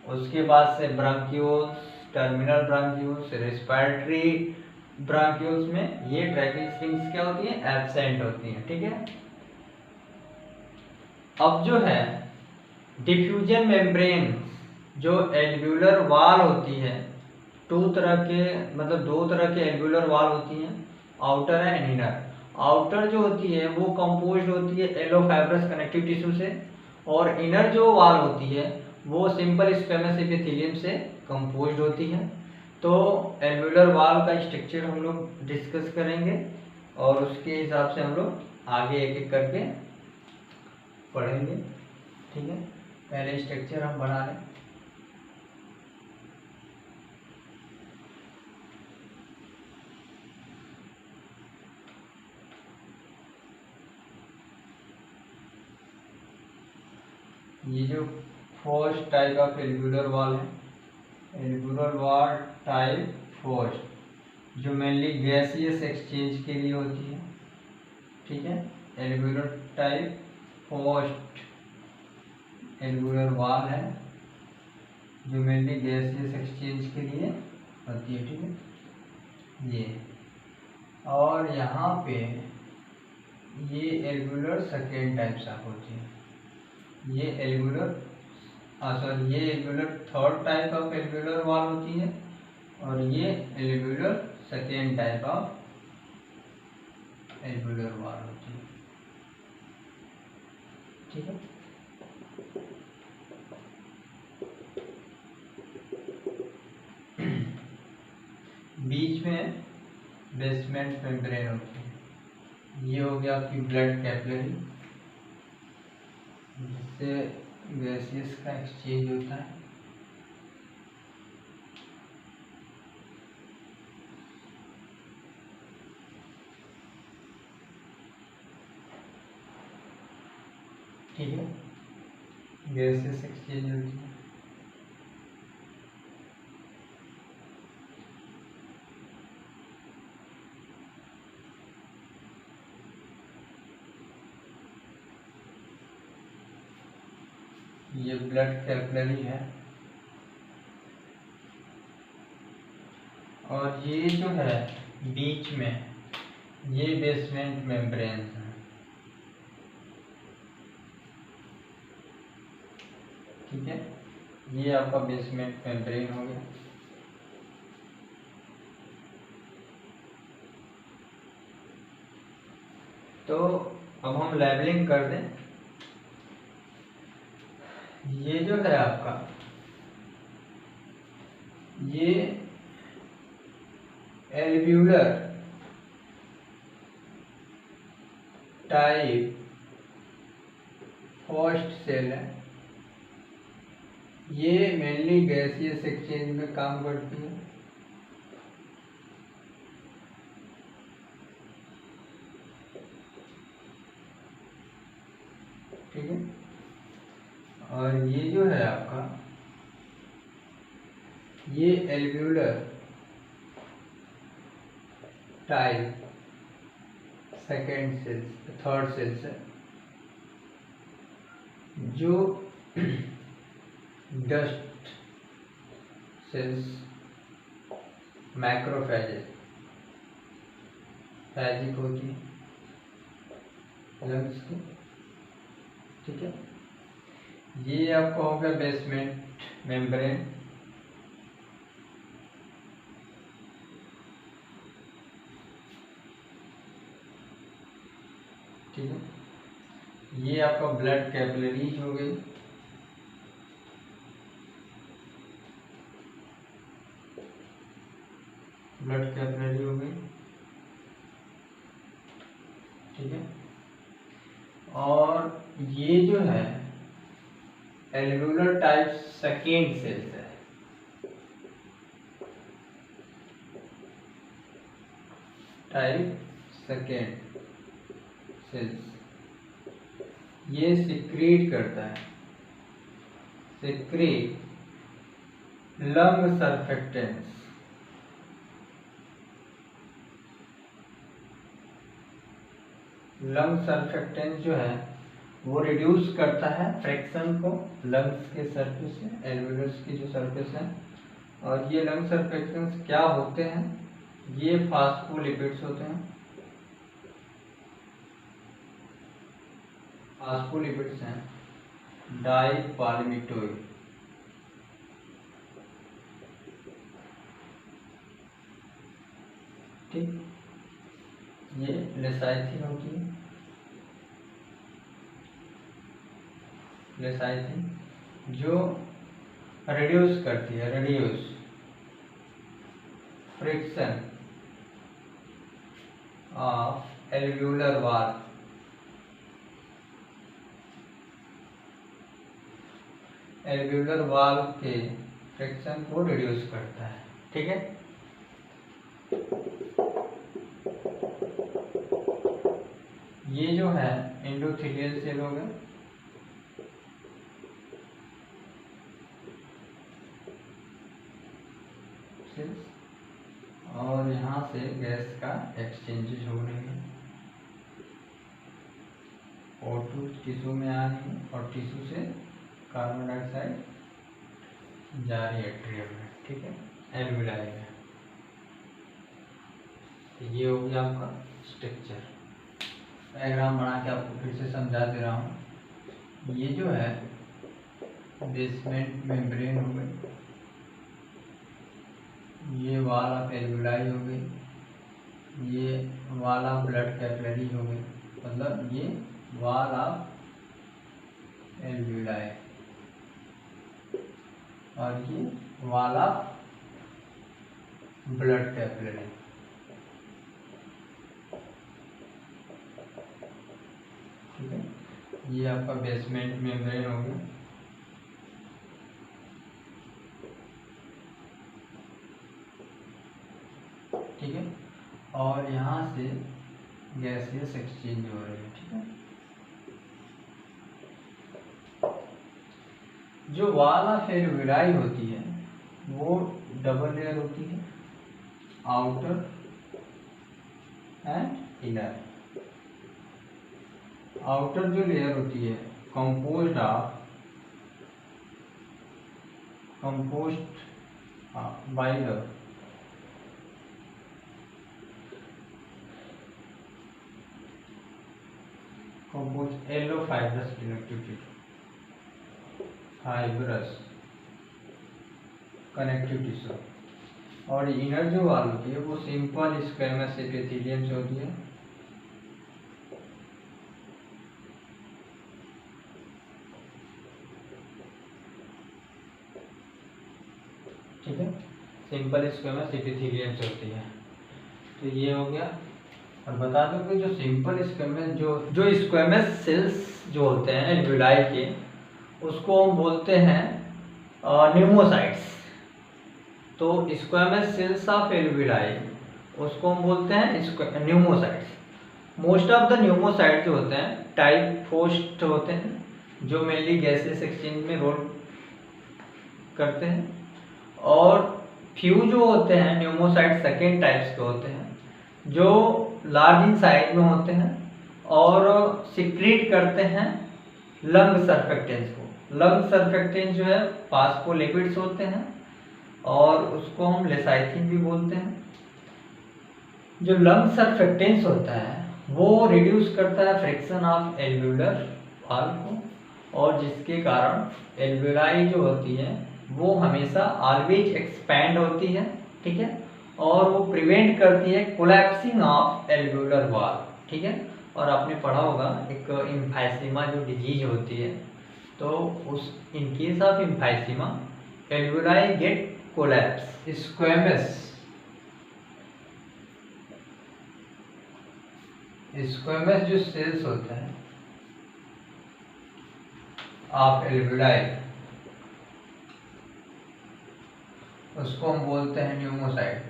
उसके बाद से ब्रांक्यूल्स, टर्मिनल ब्रांक्यूल्स, रेस्पिरेटरी ब्रांक्यूल्स में ये ट्रैकियल रिंग्स क्या होती हैं, एब्सेंट होती हैं। ठीक है, अब जो है डिफ्यूजन मेम्ब्रेन, जो एल्व्यूलर वॉल होती है, दो तरह के एल्व्यूलर वॉल होती हैं, आउटर एंड इनर। आउटर जो होती है वो कंपोज्ड होती है एलोफाइब्रस कनेक्टिव टिश्यू से, और इनर जो वॉल होती है वो सिंपल स्क्वेमस एपिथेलियम से कंपोज्ड होती है। तो एल्व्यूलर वॉल का स्ट्रक्चर हम लोग डिस्कस करेंगे, और उसके हिसाब से हम लोग आगे एक एक करके पढ़ेंगे। ठीक है, पहले स्ट्रक्चर हम बना लें। ये जो first type of alveolar wall है, एल्व्यूलर वॉल टाइप फर्स्ट, जो मेनली गैसियस एक्सचेंज के लिए होती है। ठीक है, alveolar type first alveolar wall है जो मेनली गैसियस एक्सचेंज के लिए होती है। ठीक है, ये, और यहाँ पे ये एल्व्यूलर सेकेंड टाइप से होती है। ये alveolar third type of alveolar wall होती है, और ये alveolar second type of alveolar wall होती है। ठीक है, बीच में बेसमेंट मेम्ब्रेन होती है। ये हो गया आपकी ब्लड कैपिलरी, जिससे गैसेस का एक्सचेंज होता है। ठीक है, गैसेस एक्सचेंज होती है। ये ब्लड कैपिलरी है, और ये जो है बीच में ये बेसमेंट मेम्ब्रेन है। ठीक है, ये आपका बेसमेंट मेम्ब्रेन हो गया। तो अब हम लेबलिंग कर दें। ये जो है आपका, ये एल्व्यूलर टाइप फर्स्ट सेल है। ये मेनली गैसियस एक्सचेंज में काम करती है। ठीक है, और ये जो है आपका, ये alveolar type second cells third cells है, जो डस्ट सेल्स मैक्रोफेजेस फैजिक होती है लंग्स की। ठीक है, ये आपका हो गया बेसमेंट मेम्ब्रेन। ठीक है, ये आपका ब्लड कैपिलरीज हो गई। ब्लड कैपिलरी हो गई। ठीक है, और ये जो है एल्वुलर टाइप सेकेंड सेल्स है। टाइप सेकेंड सेल्स, ये सिक्रीट करता है, secrete lung surfactants. Lung surfactants जो है वो रिड्यूस करता है फ्रैक्शन को लंग्स के सरफेस से, एल्वुलर्स की जो सरफेस है। और ये लंग सर्फेक्टेंस क्या होते हैं? ये फास्फोलिपिड्स होते हैं। फास्फोलिपिड्स हैं डाइपालमिटोइड। ठीक, ये लेसाइथिन होती है। लेसाइथिन जो रिड्यूस करती है, रिड्यूस फ्रिक्शन ऑफ एल्वुलर वाल। एल्वुलर वाल के फ्रिक्शन को रिड्यूस करता है। ठीक है, ये जो है एंडोथेलियल सेल हो गए। और यहाँ से गैस का एक्सचेंजेस हो रही है, O2 टिश्यू में आ रही है और टिश्यू से कार्बन डाइऑक्साइड जा रही है एट्रियम में। ठीक है, एल्वुलाई में। ये हो गया आपका स्ट्रक्चर। डायग्राम बना के आपको फिर से समझा दे रहा हूँ। ये जो है बेसमेंट मेम्ब्रेन हो गई, ये वाल ऑफ एल्वुलाई हो गई, ये वाल ऑफ ब्लड कैपिलरी हो गई, मतलब ये वाल ऑफ एल्वुलाई, और ये वाल ऑफ ब्लड कैपिलरी। ठीक है, ये आपका बेसमेंट मेम्ब्रेन हो गया। ठीक है, और यहाँ से गैसियस एक्सचेंज हो रही है। ठीक है, जो वाल ऑफ एल्वेलाई होती है वो डबल लेयर होती है, आउटर एंड इनर। आउटर जो लेयर होती है composed by the composed yellow fibrous connective tissue, और इनर जो वाल होती है वो सिंपल स्क्वेमस एपिथेलियम से होती है। ठीक है, सिंपल स्क्वेमस एपिथेलियम से होती है। तो ये हो गया। और बता दो कि जो सिंपल स्क्वेमस जो स्क्वेमस सेल्स जो होते हैं एल्वेलाई के, उसको हम बोलते हैं न्यूमोसाइट्स। तो स्क्वेमस सेल्स ऑफ एल्वेलाई उसको हम बोलते हैं pneumocytes. Most of the pneumocyte जो होते हैं टाइपोस्ट होते हैं, जो मेनली गैसेस एक्सचेंज में रोल करते हैं, और फ्यू जो होते हैं न्यूमोसाइट सेकेंड टाइप्स के होते हैं, जो लार्ज इन साइज में होते हैं और सिक्रीट करते हैं लंग सर्फेक्टेंस को। लंग सर्फेक्टेंस जो है फास्फोलिपिड्स होते हैं, और उसको हम लेसाइथिन भी बोलते हैं। जो लंग सर्फेक्टेंस होता है वो रिड्यूस करता है फ्रिक्शन ऑफ एल्वेलर वॉल को, और जिसके कारण एल्वेलाई जो होती है वो हमेशा ऑलवेज एक्सपैंड होती है। ठीक है, और वो प्रिवेंट करती है कोलैप्सिंग ऑफ एल्वेलर वॉल। ठीक है, और आपने पढ़ा होगा एक एम्फाइसीमा जो डिजीज होती है, तो उस in case of emphysema alveoli get collapse. Squamous जो सेल्स होते हैं ऑफ एल्वेलाई उसको हम बोलते हैं न्यूमोसाइट।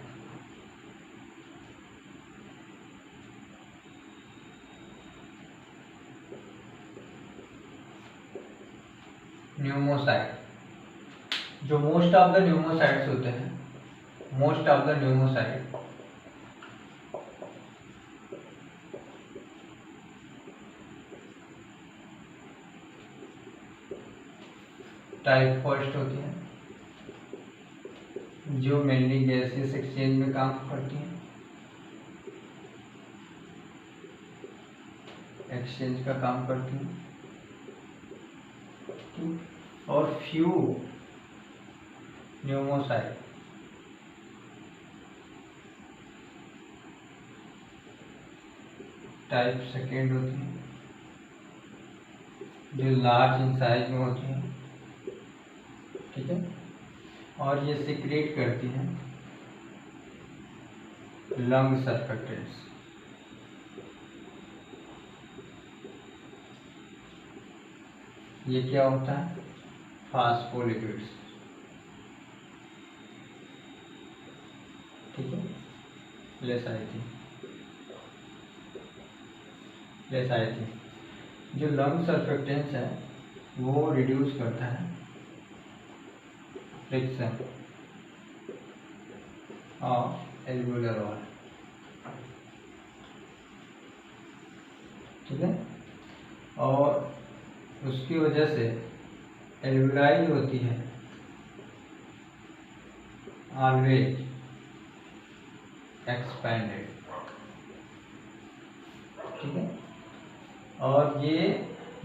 जो मोस्ट ऑफ द न्यूमोसाइट्स होते हैं, most of the pneumocyte type first होती है, जो मेनली गैसेस एक्सचेंज में काम करती हैं, एक्सचेंज का काम करती हैं। और फ्यू न्यूमोसाइट टाइप सेकेंड होती हैं, जो लार्ज इन साइज में होती हैं। ठीक है, और ये सिक्रेट करती हैं लंग सर्फेक्टेंट्स। ये क्या होता है? फास्फोलिपिड्स। ठीक है, लेसाइथिन। जो लंग सर्फेक्टेंस है वो रिड्यूस करता है फ्रिक्शन ऑफ एल्वेलर वॉल। ठीक है, और उसकी वजह से एल्वेलाई जो होती है ऑलवेज एक्सपैंडेड। ठीक है, और ये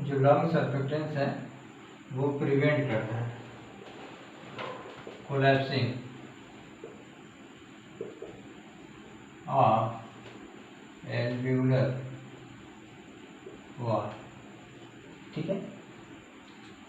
जो लंग सर्फेक्टेंस है वो प्रिवेंट करता है कोलैप्सिंग ऑफ एल्वेलर वॉल। ठीक है,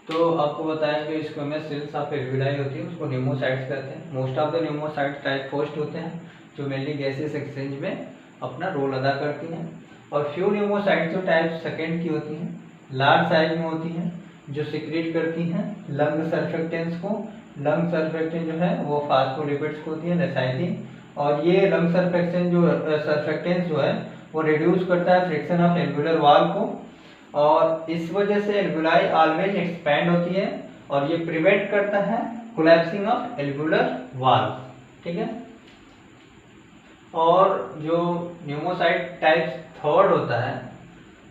तो आपको बताया कि स्क्वेमस सेल्स ऑफ एल्वेलाई होती है उसको न्यूमोसाइट्स कहते हैं। Most of the pneumocytes type first होते हैं, जो मेनली गैसेस एक्सचेंज में अपना रोल अदा करती हैं। और फ्यू न्यूमोसाइट्स जो टाइप सेकेंड की होती हैं, लार्ज साइज में होती हैं, जो सिक्रेट करती हैं लंग सर्फेक्टेंस को। लंग सर्फेक्टेंस जो है वो फास्फोलिपिड्स को होती है, लेसाइथिन। और ये लंग सर्फेक्टेंस जो है वो रिड्यूस करता है फ्रिक्शन ऑफ एल्वेलर वॉल को, और इस वजह से एल्वेलाई ऑलवेज एक्सपैंड होती है और ये प्रिवेंट करता है कोलैप्सिंग ऑफ एल्वुलर वाल्व, ठीक है। और जो न्यूमोसाइट टाइप थर्ड होता है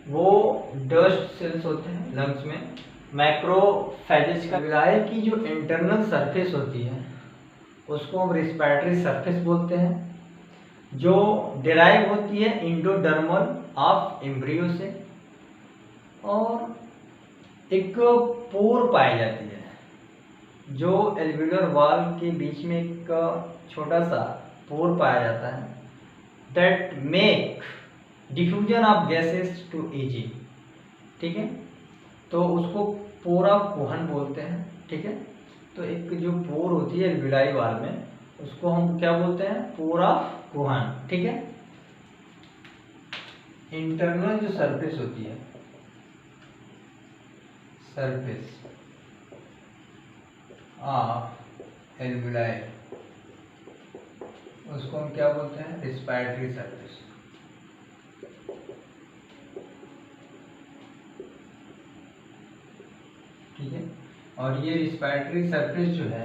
वो डस्ट सेल्स होते हैं लंग्स में। मैक्रोफेजेज का विलाय की जो इंटरनल सरफेस होती है उसको हम रिस्पिरेटरी सरफेस बोलते हैं, जो डिराइव होती है इंडोडर्मल ऑफ एम्ब्रियो से। और एक पोर पाई जाती है जो एल्वुलर वाल्व के बीच में एक छोटा सा पोर पाया जाता है, that make diffusion of gases too easy, ठीक है। तो उसको पोर ऑफ कोहन बोलते हैं, ठीक है। तो एक जो पोर होती है एल्वुलाई वाल्व में उसको हम क्या बोलते हैं, पोर ऑफ कोहन, ठीक है। इंटरनल जो सरफेस होती है, सरफेस ऑफ एल्वुलाई, उसको हम क्या बोलते हैं, रिस्पिरेटरी सरफेस, ठीक है। और ये रिस्पिरेटरी सरफेस जो है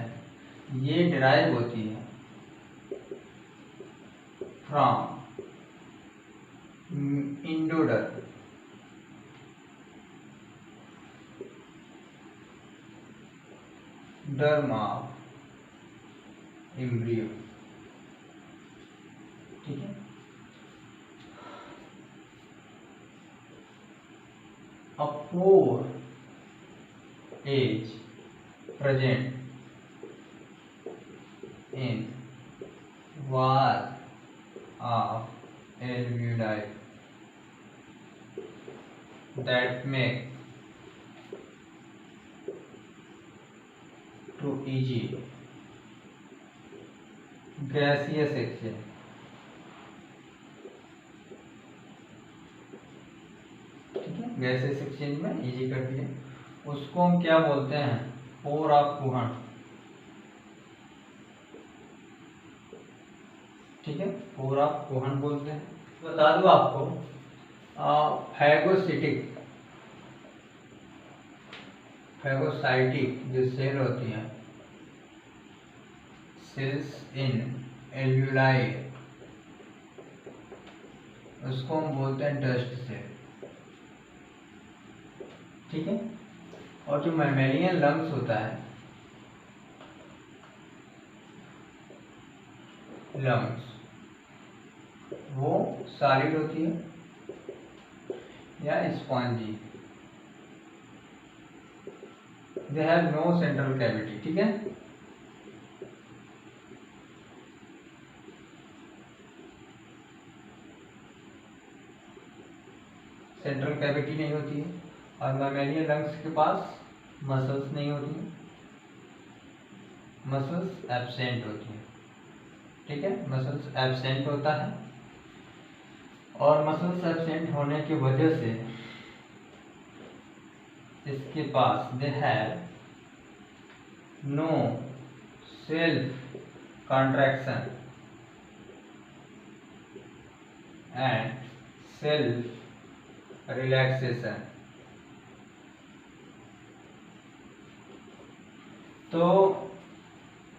ये डिराइव होती है फ्रॉम इंडोडर्म, डर्म ऑफ एम्ब्रियो, ठीक है। A pore is present in wall of alveoli that make to easy gaseous exchange, gases exchange में इजी कर दिए। उसको हम क्या बोलते हैं, पोर ऑफ कोहन, ठीक है, पोर ऑफ कोहन बोलते हैं। बता दूं आपको फैगोसाइटिक जो सेल होती हैं, सेल्स इन एल्वुलाई, उसको हम बोलते हैं डस्ट सेल, ठीक है। और जो मैमेलियन लंग्स होता है, लंग्स वो सॉलिड होती है या spongy, they have no central cavity, ठीक है। सेंट्रल कैविटी नहीं होती है। और मैमेलियन लंग्स के पास मसल्स नहीं होती हैं, मसल्स एब्सेंट होती हैं, ठीक है। मसल्स एब्सेंट होता है और मसल्स एब्सेंट होने की वजह से इसके पास they have no self contraction and self relaxation. तो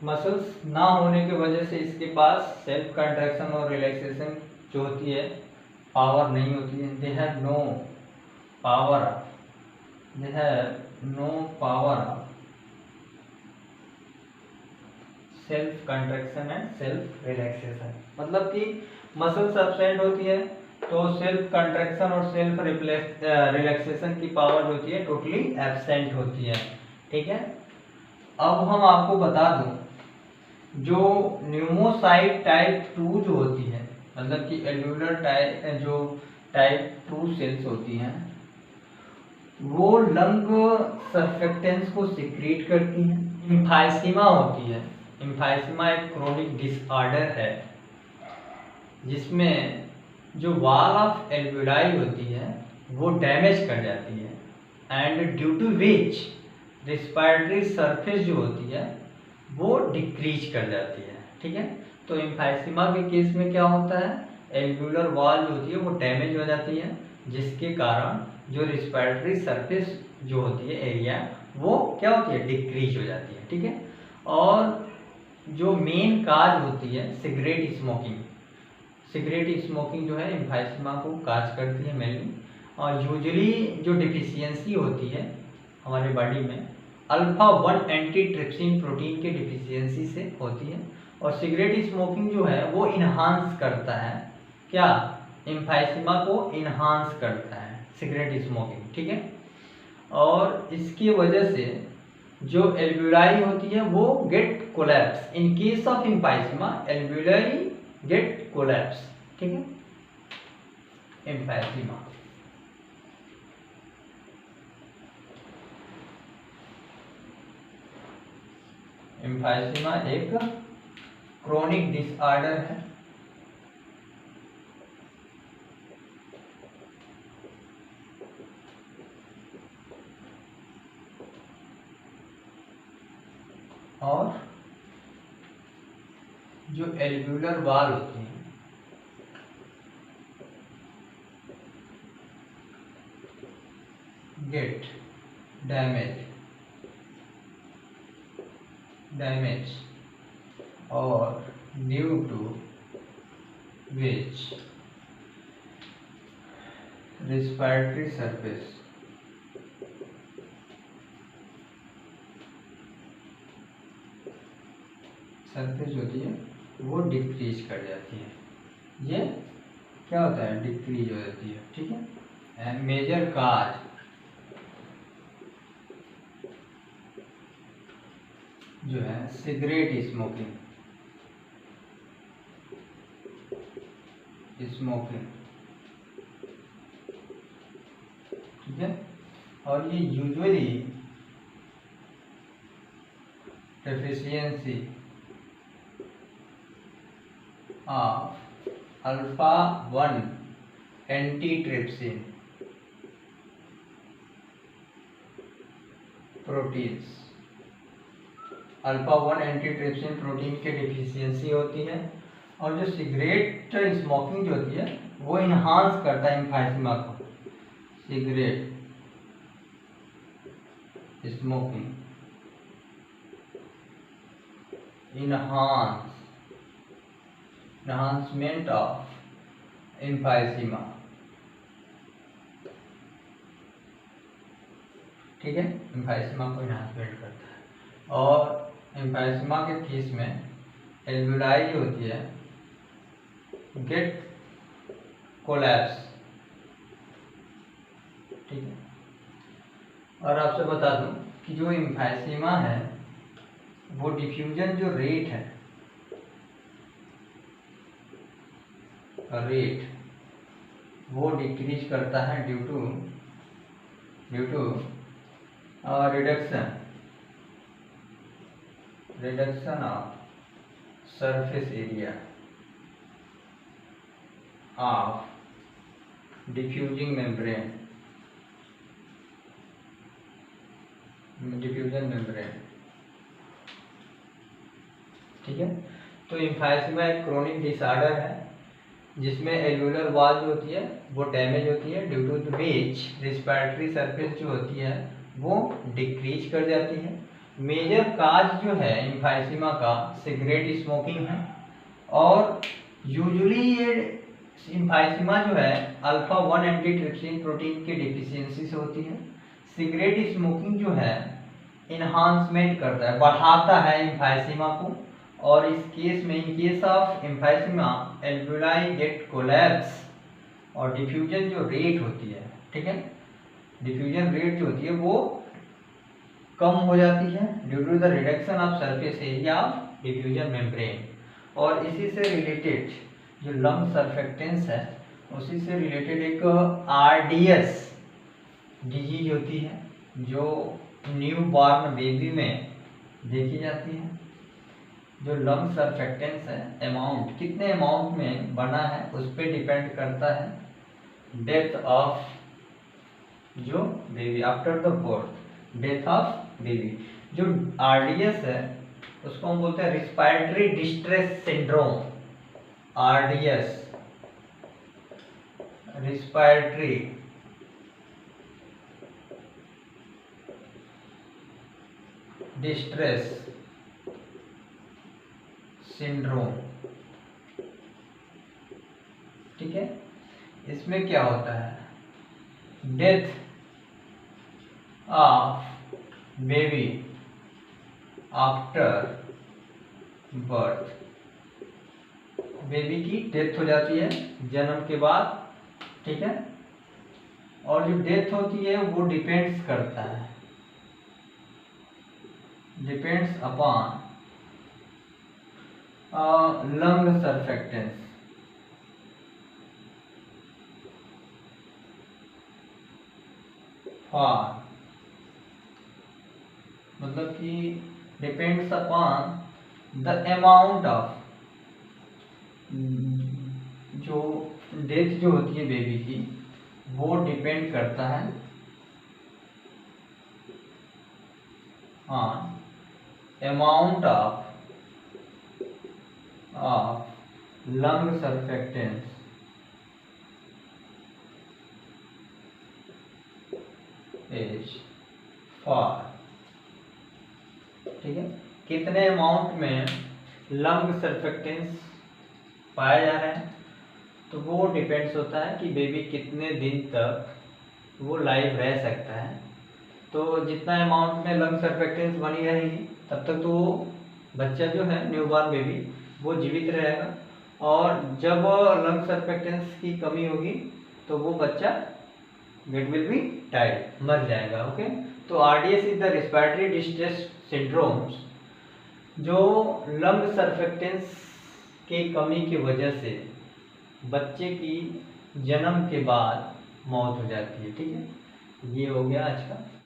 मसल्स ना होने की वजह से इसके पास सेल्फ कंट्रैक्शन और रिलैक्सेशन जो होती है पावर नहीं होती है। They have no power of self contraction and self relaxation. मतलब कि मसल्स एब्सेंट होती है तो सेल्फ कंट्रैक्शन और सेल्फ रिलैक्सेशन की पावर जो होती है टोटली एब्सेंट होती है, ठीक है। अब हम आपको बता दूं जो न्यूमोसाइट टाइप 2 जो होती है, मतलब कि एल्वुलर टाइप 2 सेल्स होती हैं, वो लंग सर्फेक्टेंस को सिक्रीट करती हैं। इम्फाइसीमा होती है, इम्फाइसीमा एक क्रोनिक डिसऑर्डर है जिसमें जो वॉल ऑफ एल्वुलाई होती है वो डैमेज कर जाती है and due to which respiratory surface जो होती है वो डिक्रीज कर जाती है, ठीक है। तो इम्फाइसीमा के केस में क्या होता है, एल्वुलर वॉल जो होती है वो डैमेज हो जाती है जिसके कारण जो रिस्पिरेटरी सरफेस जो होती है एरिया वो क्या होती है, डिक्रीज हो जाती है। ठीक है, और जो मेन काज होती है सिगरेट स्मोकिंग, सिगरेट स्मोकिंग जो है एम्फाइसीमा को काज करती है मेनली। और यूजुअली जो डिफिशियंसी होती है हमारे बॉडी में अल्फा 1 एंटी ट्रिप्सिन प्रोटीन के डिफिशियंसी से होती है। और सिगरेट स्मोकिंग जो है वो इन्हांस करता है, क्या, एम्फाइसीमा को इन्हांस करता है सिगरेट स्मोकिंग। ठीक है, और इसकी वजह से जो एल्वुलाई होती है वो get collapse. In case of emphysema alveoli get collapse. ठीक है, एम्फाइसीमा एम्फाइसीमा एक क्रोनिक डिसऑर्डर है और जो एल्वुलर वाल होती है गेट डैमेज और due to which respiratory surface होती है वो डिक्रीज कर जाती है। ये क्या होता है, डिक्रीज हो जाती है। ठीक है, मेजर काज जो है सिगरेट स्मोकिंग ठीक है, और ये usually deficiency of alpha 1 antitrypsin proteins, alpha 1 antitrypsin protein के डिफिशियंसी होती है। और जो सिगरेट स्मोकिंग जो होती है वो इन्हांस करता है एम्फाइसीमा को। Cigarette smoking enhancement of emphysema। ठीक है, एम्फाइसीमा को इन्हांसमेंट करता है। और एम्फाइसीमा के केस में एल्वुलाई होती है गेट कोलैप्स। ठीक है, और आपसे बता दूं कि जो एम्फाइसीमा है वो डिफ्यूजन जो रेट है वो डिक्रीज करता है due to reduction of surface area of diffusion membrane ठीक है, तो एम्फाइसीमा एक क्रोनिक डिसऑर्डर है जिसमें एल्वुलर वॉल जो होती है वो डैमेज होती है, due to which respiratory surface जो होती है वो डिक्रीज कर जाती है। मेजर काज जो है एम्फाइसीमा का सिगरेट स्मोकिंग है। और यूजुअली ये एम्फाइसीमा जो है अल्फा 1 एंटीट्रिप्सिन प्रोटीन की डिफिशियंसी से होती है। सिगरेट स्मोकिंग जो है इन्हांसमेंट करता है, बढ़ाता है एम्फाइसीमा को। और इस केस में in case of emphysema alveoli get collapse और डिफ्यूजन जो रेट होती है, ठीक है, डिफ्यूजन रेट जो होती है वो कम हो जाती है due to the reduction of surface area of diffusion membrane. और इसी से रिलेटेड जो लंग सर्फेक्टेंस है उसी से रिलेटेड एक आरडीएस डिजीज होती है जो न्यू बॉर्न बेबी में देखी जाती है। जो लंग सर्फेक्टेंस है अमाउंट कितने अमाउंट में बना है उस पर डिपेंड करता है डेथ ऑफ जो baby after the birth, death of baby. जो आरडीएस है उसको हम बोलते हैं respiratory distress syndrome. RDS respiratory distress syndrome. ठीक है, इसमें क्या होता है, death of baby after birth, baby की डेथ हो जाती है जन्म के बाद। ठीक है, और जो डेथ होती है वो डिपेंड्स करता है, depends upon lung surfactants. For मतलब कि depends upon the amount of, जो डेथ जो होती है बेबी की वो डिपेंड करता है on amount of lung surfactants is for. ठीक है, कितने अमाउंट में लंग सर्फेक्टेंस पाया जा रहा है, तो वो डिपेंड्स होता है कि बेबी कितने दिन तक वो लाइव रह सकता है। तो जितना अमाउंट में लंग सर्फेक्टेंस बनी रहेगी तब तक तो वो बच्चा जो है न्यूबॉर्न बेबी वो जीवित रहेगा, और जब लंग सर्फेक्टेंस की कमी होगी तो वो बच्चा इट विल बी डाइड, मर जाएगा। ओके, तो RDS is the respiratory distress syndromes, जो लंग सर्फेक्टेंस की कमी की वजह से बच्चे की जन्म के बाद मौत हो जाती है। ठीक है, ये हो गया आज का।